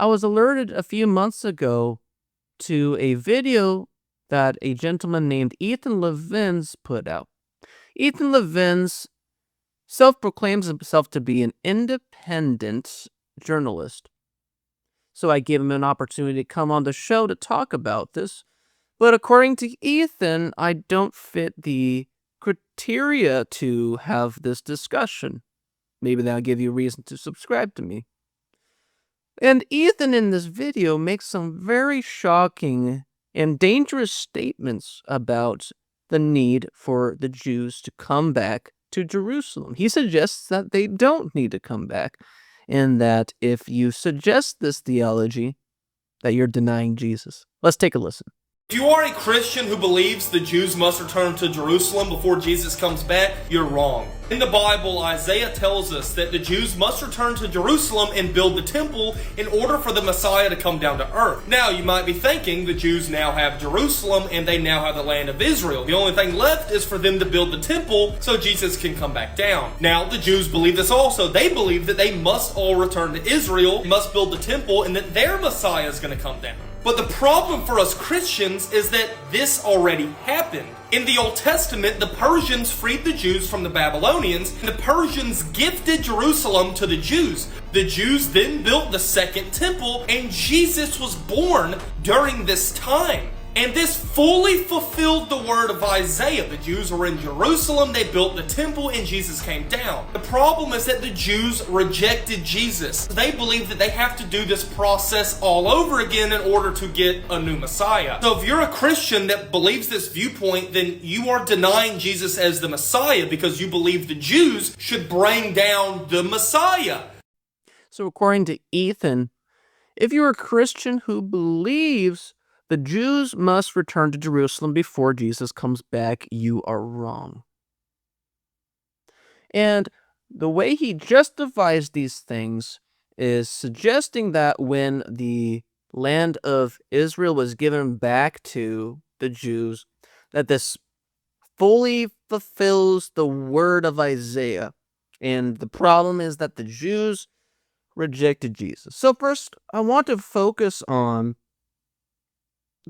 I was alerted a few months ago to a video that a gentleman named Ethan Levins put out. Ethan Levins self-proclaims himself to be an independent journalist. So I gave him an opportunity to come on the show to talk about this. But according to Ethan, I don't fit the criteria to have this discussion. Maybe that'll give you a reason to subscribe to me. And Ethan in this video makes some very shocking and dangerous statements about the need for the Jews to come back to Jerusalem. He suggests that they don't need to come back, and that if you suggest this theology, that you're denying Jesus. Let's take a listen. If you are a Christian who believes the Jews must return to Jerusalem before Jesus comes back, you're wrong. In the Bible, Isaiah tells us that the Jews must return to Jerusalem and build the temple in order for the Messiah to come down to earth. Now, you might be thinking the Jews now have Jerusalem and they now have the land of Israel. The only thing left is for them to build the temple so Jesus can come back down. Now, the Jews believe this also. They believe that they must all return to Israel, must build the temple, and that their Messiah is going to come down. But the problem for us Christians is that this already happened. In the Old Testament, the Persians freed the Jews from the Babylonians, and the Persians gifted Jerusalem to the Jews. The Jews then built the second temple, and Jesus was born during this time. And this fully fulfilled the word of Isaiah. The Jews were in Jerusalem, they built the temple, and Jesus came down. The problem is that the Jews rejected Jesus. They believe that they have to do this process all over again in order to get a new Messiah. So if you're a Christian that believes this viewpoint, then you are denying Jesus as the Messiah because you believe the Jews should bring down the Messiah. So according to Ethan, if you're a Christian who believes the Jews must return to Jerusalem before Jesus comes back, you are wrong. And the way he justifies these things is suggesting that when the land of Israel was given back to the Jews, that this fully fulfills the word of Isaiah. And the problem is that the Jews rejected Jesus. So first, I want to focus on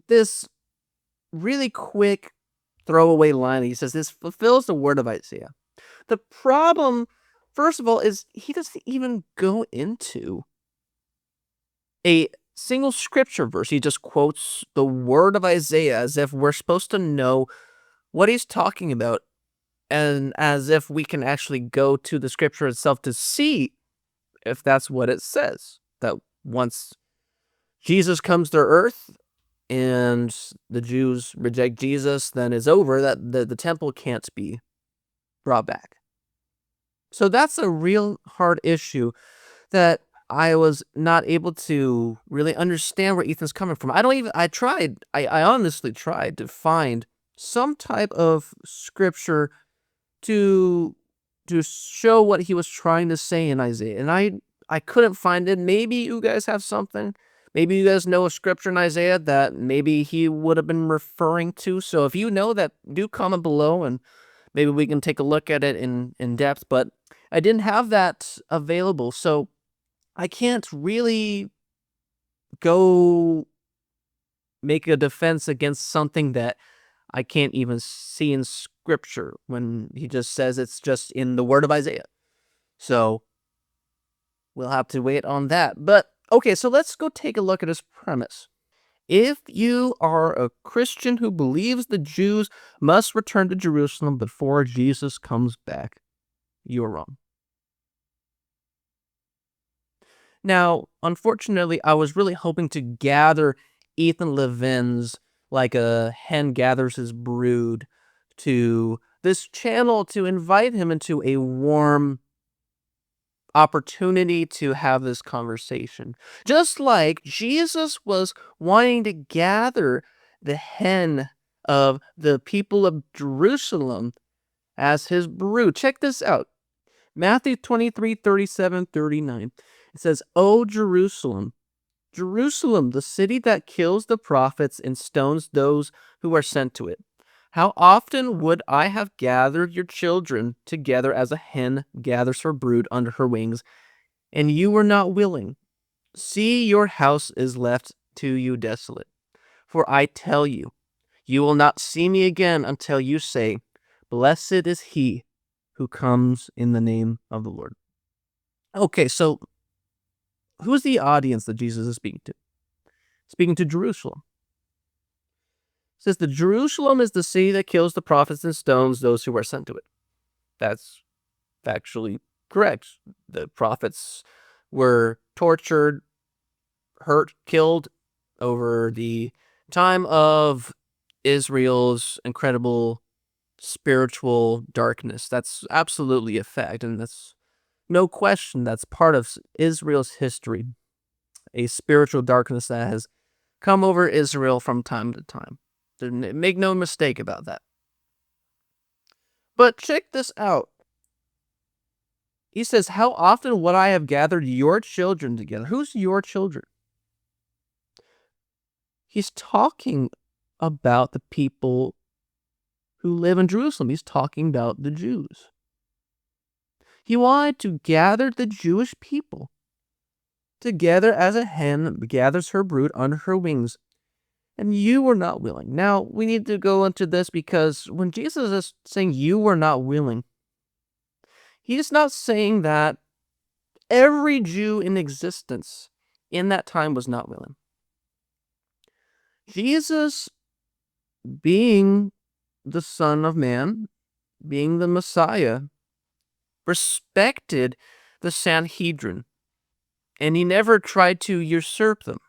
this really quick throwaway line. He says this fulfills the word of Isaiah. The problem, first of all, is he doesn't even go into a single scripture verse. He just quotes the word of Isaiah as if we're supposed to know what he's talking about, and as if we can actually go to the scripture itself to see if that's what it says. That once Jesus comes to earth and the Jews reject Jesus, then it's over, that the temple can't be brought back. So that's a real hard issue that I was not able to really understand where Ethan's coming from. I honestly tried to find some type of scripture to show what he was trying to say in Isaiah, and I couldn't find it. Maybe you guys have something. Maybe you guys know a scripture in Isaiah that maybe he would have been referring to. So if you know that, do comment below and maybe we can take a look at it in depth. But I didn't have that available, so I can't really go make a defense against something that I can't even see in scripture when he just says it's just in the word of Isaiah. So we'll have to wait on that. But okay, so let's go take a look at his premise. If you are a Christian who believes the Jews must return to Jerusalem before Jesus comes back, you're wrong. Now, unfortunately, I was really hoping to gather Ethan Levins like a hen gathers his brood to this channel to invite him into a warm opportunity to have this conversation. Just like Jesus was wanting to gather the hen of the people of Jerusalem as his brood. Check this out. Matthew 23:37-39. It says, "O Jerusalem, Jerusalem, the city that kills the prophets and stones those who are sent to it. How often would I have gathered your children together as a hen gathers her brood under her wings, and you were not willing. See, your house is left to you desolate. For I tell you, you will not see me again until you say, Blessed is he who comes in the name of the Lord. Okay, so who's the audience that Jesus is speaking to? Speaking to Jerusalem. It says, the Jerusalem is the city that kills the prophets and stones those who are sent to it. That's factually correct. The prophets were tortured, hurt, killed over the time of Israel's incredible spiritual darkness. That's absolutely a fact, and that's no question that's part of Israel's history, a spiritual darkness that has come over Israel from time to time. Make no mistake about that. But check this out. He says, how often would I have gathered your children together? Who's your children? He's talking about the people who live in Jerusalem. He's talking about the Jews. He wanted to gather the Jewish people together as a hen gathers her brood under her wings, and you were not willing. Now, we need to go into this because when Jesus is saying you were not willing, he's not saying that every Jew in existence in that time was not willing. Jesus, being the Son of Man, being the Messiah, respected the Sanhedrin, and he never tried to usurp them,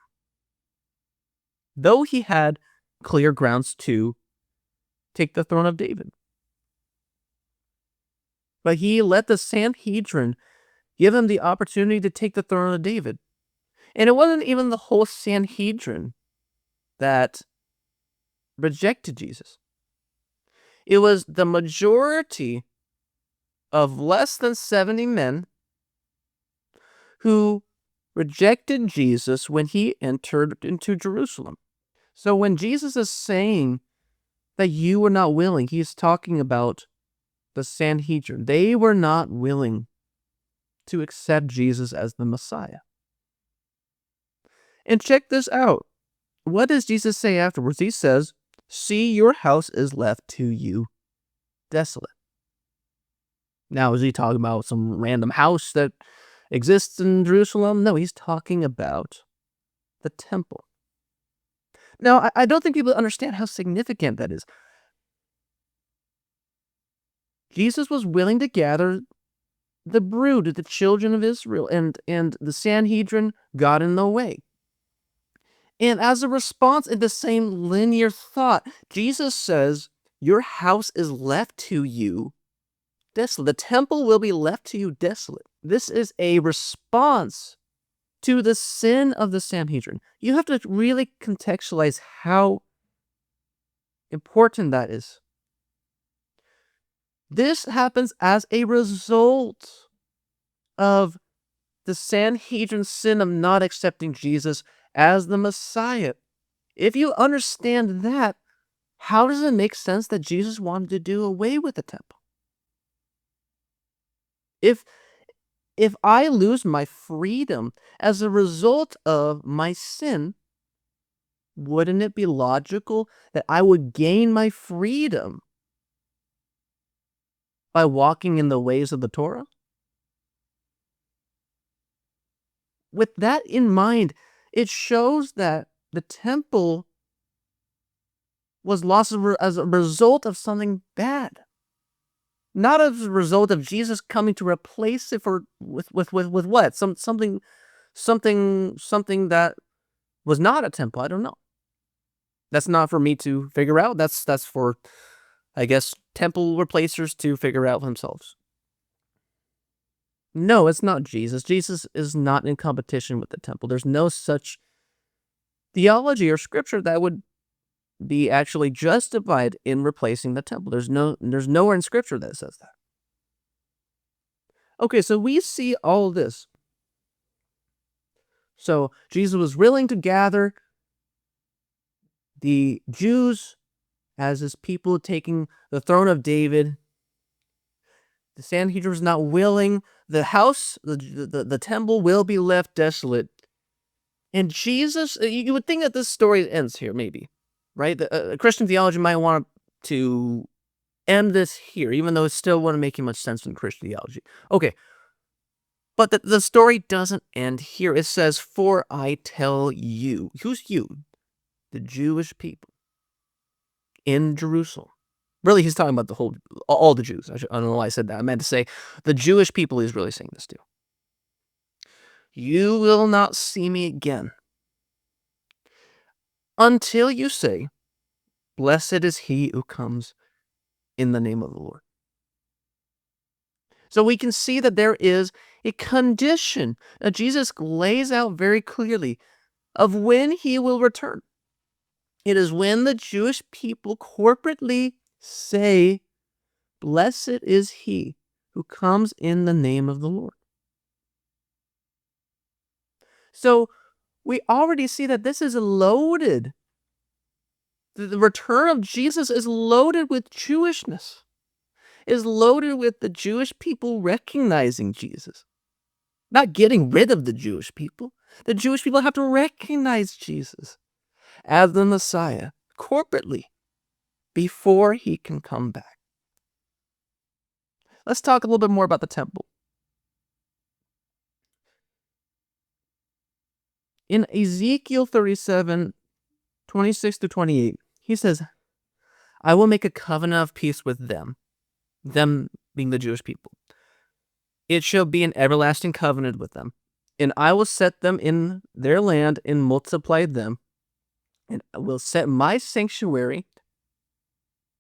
though he had clear grounds to take the throne of David. But he let the Sanhedrin give him the opportunity to take the throne of David. And it wasn't even the whole Sanhedrin that rejected Jesus. It was the majority of less than 70 men who rejected Jesus when he entered into Jerusalem. So when Jesus is saying that you were not willing, he's talking about the Sanhedrin. They were not willing to accept Jesus as the Messiah. And check this out. What does Jesus say afterwards? He says, see, your house is left to you desolate. Now, is he talking about some random house that exists in Jerusalem? No, he's talking about the temple. Now, I don't think people understand how significant that is. Jesus was willing to gather the brood, the children of Israel, and the Sanhedrin got in the way. And as a response, in the same linear thought, Jesus says, your house is left to you desolate. The temple will be left to you desolate. This is a response to the sin of the Sanhedrin. You have to really contextualize how important that is. This happens as a result of the Sanhedrin's sin of not accepting Jesus as the Messiah. If you understand that, how does it make sense that Jesus wanted to do away with the temple? If I lose my freedom as a result of my sin, wouldn't it be logical that I would gain my freedom by walking in the ways of the Torah? With that in mind, it shows that the temple was lost as a result of something bad, not as a result of Jesus coming to replace it with what? Something that was not a temple. I don't know. That's not for me to figure out. That's for, I guess, temple replacers to figure out themselves. No, it's not Jesus. Jesus is not in competition with the temple. There's no such theology or scripture that would be actually justified in replacing the temple. There's nowhere in scripture that says that. Okay, so we see all of this. So Jesus was willing to gather the Jews as his people, taking the throne of David. The Sanhedrin was not willing. The house, the temple will be left desolate. And Jesus, you would think that this story ends here, maybe, right? Christian theology might want to end this here, even though it still wouldn't make much sense in Christian theology. Okay, but the story doesn't end here. It says, "For I tell you," who's you? The Jewish people in Jerusalem. Really, he's talking about all the Jews. I don't know why I said that. I meant to say the Jewish people he's really saying this to. "You will not see me again until you say, 'Blessed is he who comes in the name of the Lord.'" So we can see that there is a condition that Jesus lays out very clearly of when he will return. It is when the Jewish people corporately say, "Blessed is he who comes in the name of the Lord." So we already see that this is loaded. The return of Jesus is loaded with Jewishness, is loaded with the Jewish people recognizing Jesus. Not getting rid of the Jewish people. The Jewish people have to recognize Jesus as the Messiah corporately before he can come back. Let's talk a little bit more about the temple. In Ezekiel 37, 26 to 28, he says, "I will make a covenant of peace with them being the Jewish people. It shall be an everlasting covenant with them, and I will set them in their land and multiply them, and I will set my sanctuary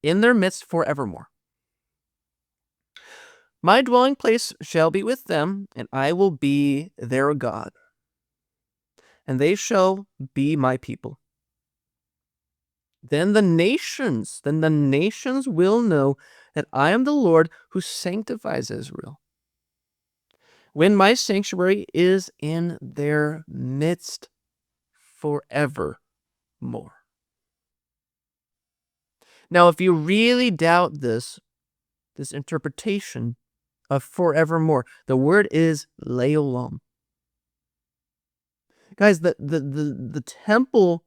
in their midst forevermore. My dwelling place shall be with them, and I will be their God, and they shall be my people. Then the nations will know that I am the Lord who sanctifies Israel, when my sanctuary is in their midst forevermore." Now, if you really doubt this interpretation of forevermore, the word is leolam. Guys, the temple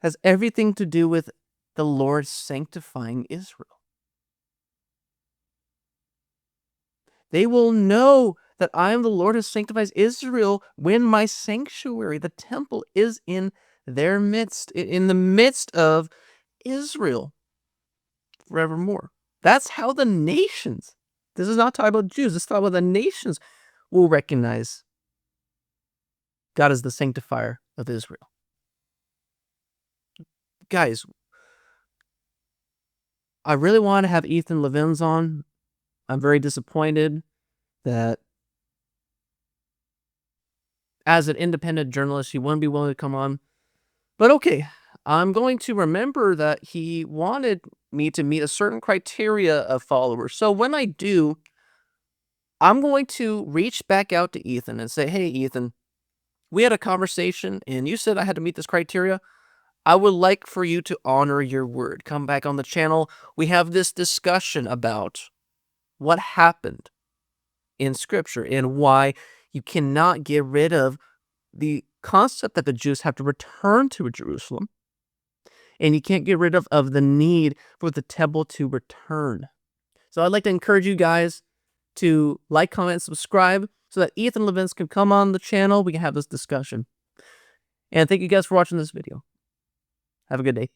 has everything to do with the Lord sanctifying Israel. They will know that I am the Lord who sanctifies Israel when my sanctuary, the temple, is in their midst, in the midst of Israel forevermore. That's how the nations, this is not talking about Jews, this is talking about the nations, will recognize God as the sanctifier of Israel. Guys, I really want to have Ethan Levins on. I'm very disappointed that as an independent journalist, he wouldn't be willing to come on. But okay, I'm going to remember that he wanted me to meet a certain criteria of followers. So when I do, I'm going to reach back out to Ethan and say, "Hey, Ethan, we had a conversation and you said I had to meet this criteria. I would like for you to honor your word. Come back on the channel. We have this discussion about what happened in Scripture and why you cannot get rid of the concept that the Jews have to return to Jerusalem, and you can't get rid of the need for the temple to return." So I'd like to encourage you guys to like, comment, subscribe so that Ethan Levins can come on the channel. We can have this discussion. And thank you guys for watching this video. Have a good day.